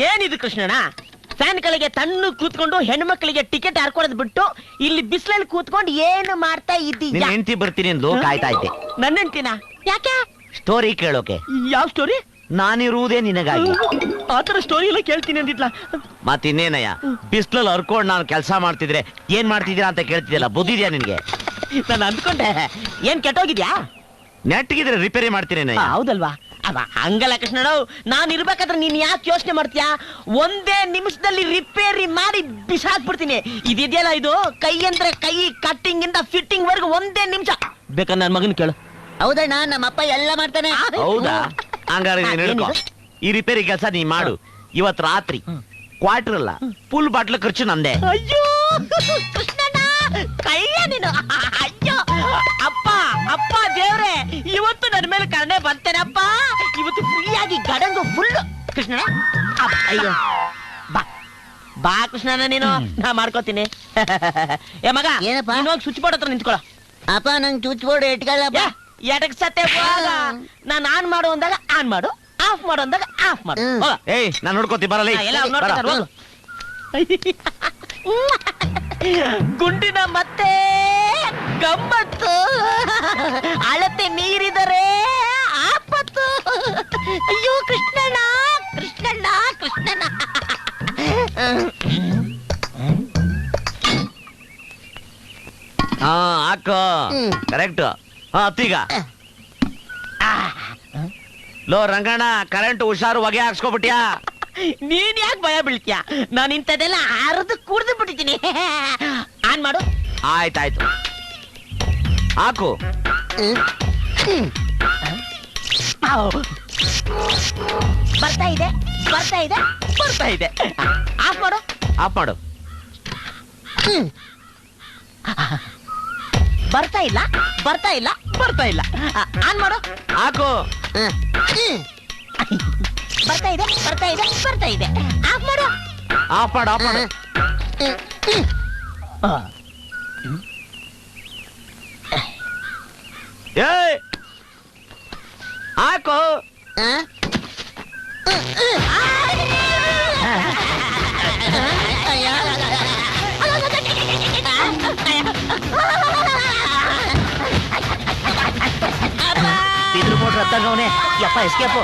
ಏನಿದು ಕೃಷ್ಣಣ್ಣ? ಫ್ಯಾನ್ ಗಳಿಗೆ ತಣ್ಣು ಕೂತ್ಕೊಂಡು ಹೆಣ್ಮಕ್ಳಿಗೆ ಟಿಕೆಟ್ ಹಾಕೊಡೋದ್ ಬಿಟ್ಟು ಇಲ್ಲಿ ಬಿಸಿಲಲ್ಲಿ ಕೂತ್ಕೊಂಡು ಏನು ಮಾಡ್ತಾ ಇದ್ದೀಯ? ಹೆಂಡತಿ ಬರ್ತೀನಿ ಎಂದು ಕಾಯ್ತಾ ಇದ್ದೆ. ನನ್ನ ಹೆಂಡ್ತಿನ? ಯಾಕೆ? ಸ್ಟೋರಿ ಕೇಳೋಕೆ. ಯಾವ ಸ್ಟೋರಿ? ನಾನಿರುವುದೇ ನಿನಗಾಗಿ. ಆತರ ಸ್ಟೋರಿ ಎಲ್ಲ ಕೇಳ್ತೀನಿ ಅಂದಿದ್ಲ. ಮತ್ತಿನ್ನೇನಯ್ಯ, ಬಿಸ್ಲಲ್ಲಿ ಹರ್ಕೊಂಡು ನಾನು ಕೆಲಸ ಮಾಡ್ತಿದ್ರೆ ಏನ್ ಮಾಡ್ತಿದ್ದೀರಾ ಅಂತ ಕೇಳ್ತಿದ್ಯಲ್ಲ, ಬುದ್ಧಿದ್ಯಾ ನಿನ್ಗೆ? ನಾನು ಅಂದ್ಕೊಂಡೆ ಏನ್ ಕೆಟ್ಟೋಗಿದ್ಯಾ? ನೆಟ್ಗಿದ್ರೆ ರಿಪೇರಿ ಮಾಡ್ತೀರೇನಯ್ಯ. ಹೌದಲ್ವಾ? ಹಂಗಲ್ಲ ಕೃಷ್ಣಣ್ಣ, ನಾನ್ ಇರ್ಬೇಕಾದ್ರೆ ನೀನ್ ಯಾಕೆ ಯೋಚನೆ ಮಾಡ್ತೀಯಾ? ಒಂದೇ ನಿಮಿಷದಲ್ಲಿ ರಿಪೇರಿ ಮಾಡಿ ಬಿಸಾಕ್ಬಿಡ್ತೀನಿ. ಇದಿದೆಯಲ್ಲ, ಇದು ಕೈ ಅಂದ್ರೆ ಕೈ, ಕಟ್ಟಿಂಗ್ ಇಂದ ಫಿಟ್ಟಿಂಗ್ ವರ್ಗು ಒಂದೇ ನಿಮಿಷ. ಬೇಕಾದ್ರೆ ನನ್ ಮಗನ್ ಕೇಳು. ಹೌದಣ್ಣ, ನಮ್ಮಪ್ಪ ಎಲ್ಲ ಮಾಡ್ತಾನೆ. ಹೌದಾ? ಹಂಗಾರೆ ನೀನ್ ಹೇಳ್ಕೊ, ಈ ರಿಪೇರಿ ಕೆಲಸ ನೀ ಮಾಡು. ಇವತ್ ರಾತ್ರಿ ಕ್ವಾರ್ಟರ್ ಅಲ್ಲ, ಫುಲ್ ಬಾಟ್ಲ್ ಖರ್ಚು ನಂದೆ. ಅಯ್ಯೋ ಕೃಷ್ಣಣ್ಣ, ಕೈಯ ನೀನು. ಅಯ್ಯೋ ಅಪ್ಪ, ಅಪ್ಪ ದೇವ್ರೆ, ಇವತ್ತು ನನ್ನ ಮೇಲೆ ಕರುಣೆ ಬರ್ತೇನಪ್ಪ. ಇವತ್ತು ಫ್ರೀಯಾಗಿ ಗಡಂಗು ಫುಲ್. ಕೃಷ್ಣಣ್ಣ, ಅಯ್ಯೋ ಬಾ ಬಾ ಕೃಷ್ಣಣ್ಣ, ನೀನು ನಾ ಮಾಡ್ಕೋತೀನಿ. ಏ ಮಗ, ಏನಪ್ಪ? ನೀನು ಹೋಗಿ ಸ್ವಿಚ್ ಬೋರ್ಡ್ ಹತ್ರ ನಿಂತ್ಕೊಳ್ಳೋ. ಅಪ್ಪ ನಂಗೆ ಸ್ವಿಚ್ ಬೋರ್ಡ್ ಇಟ್ಕೊಳ್ಳಪ್ಪ. ಎಡಕ್ ಸತ್ತೆ ನಾನು ಆನ್ ಮಾಡು ಅಂದಾಗ ಆನ್ ಮಾಡು, ಆಫ್ ಮಾಡು ಅಂದಾಗ ಆಫ್ ಮಾಡು. ಏಯ್, ನಾನು ನೋಡ್ಕೋತಿ ಬರಲ್ಲ. ಗುಂಡಿನ ಮತ್ತೆ ಗಮ್ಮತ್ತು, ಅಳತೆ ಮೀರಿದರೆ ಆಪತ್ತು. ಅಯ್ಯೋ ಕೃಷ್ಣಣ್ಣ, ಕೃಷ್ಣಣ್ಣ, ಕೃಷ್ಣಣ್ಣ. ಹಾ ಹಾಕೋ, ಕರೆಕ್ಟ್. ಹಾ ಅತ್ತೀಗ ಲೋ ರಂಗಣ್ಣ, ಕರೆಂಟ್ ಹುಷಾರು, ಹೊಗೆ ಹಾಕ್ಸ್ಕೊಬಿಟ್ಯಾ? ನೀನ್ ಯಾಕೆ ಭಯ ಬೀಳ್ತೀಯ? ನಾನು ಇಂಥದೆಲ್ಲ ಅರ್ದು ಕುಡ್ದು ಬಿಟ್ಟಿದ್ದೀನಿ. ಆನ್ ಮಾಡು. ಆಯ್ತಾಯ್ತು, ಹಾಕು. ಬರ್ತಾ ಇದೆ, ಬರ್ತಾ ಇದೆ, ಬರ್ತಾ ಇದೆ. ಆಫ್ ಮಾಡು. ಆಫ್ ಮಾಡು. ಬರ್ತಾ ಇಲ್ಲ, ಬರ್ತಾ ಇಲ್ಲ, ಬರ್ತಾ ಇಲ್ಲ. ಆನ್ ಮಾಡು. ಹಾಕು. ಬರ್ತಾ ಇದೆ, ಬರ್ತಾ ಇದೆ, ಬರ್ತಾ ಇದೆ. ಆಫ್ ಮಾಡು. ಆಫ್ ಮಾಡು, ಆಫ್ ಮಾಡು. ಏಯ್, ಹಾಕು. ಇದ್ರ ಮೋಟ್ರ್ ಹತ್ತಂಗವನೆ. ಯಪ್ಪ ಎಸ್ಕೇಪು.